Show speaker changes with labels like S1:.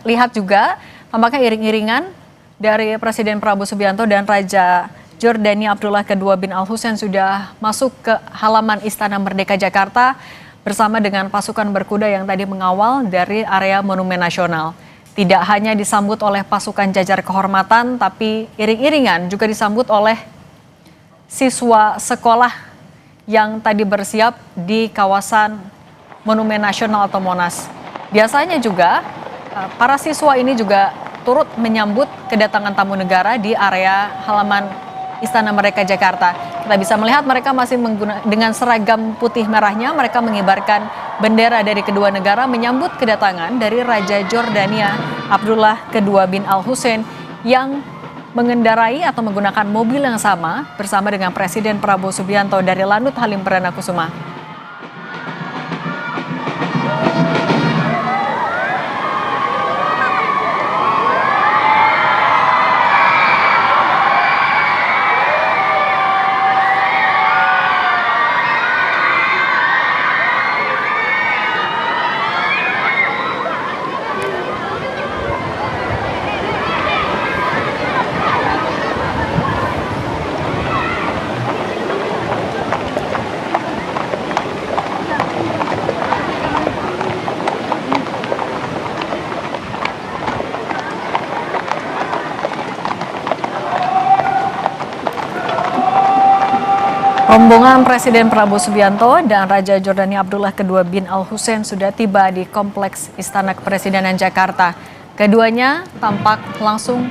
S1: lihat juga tampaknya iring-iringan dari Presiden Prabowo Subianto dan Raja Jordania Abdullah II bin Al Hussein sudah masuk ke halaman Istana Merdeka Jakarta bersama dengan pasukan berkuda yang tadi mengawal dari area Monumen Nasional. Tidak hanya disambut oleh pasukan jajar kehormatan, tapi iring-iringan juga disambut oleh siswa sekolah yang tadi bersiap di kawasan Monumen Nasional atau Monas. Biasanya juga para siswa ini juga turut menyambut kedatangan tamu negara di area halaman Istana Merdeka Jakarta. Kita bisa melihat mereka masih dengan seragam putih merahnya, mereka mengibarkan bendera dari kedua negara menyambut kedatangan dari Raja Jordania Abdullah II bin Al Hussein yang mengendarai atau menggunakan mobil yang sama bersama dengan Presiden Prabowo Subianto dari Lanut Halim Perdana Kusuma. Rombongan Presiden Prabowo Subianto dan Raja Jordania Abdullah II bin Al Hussein sudah tiba di Kompleks Istana Kepresidenan Jakarta. Keduanya tampak langsung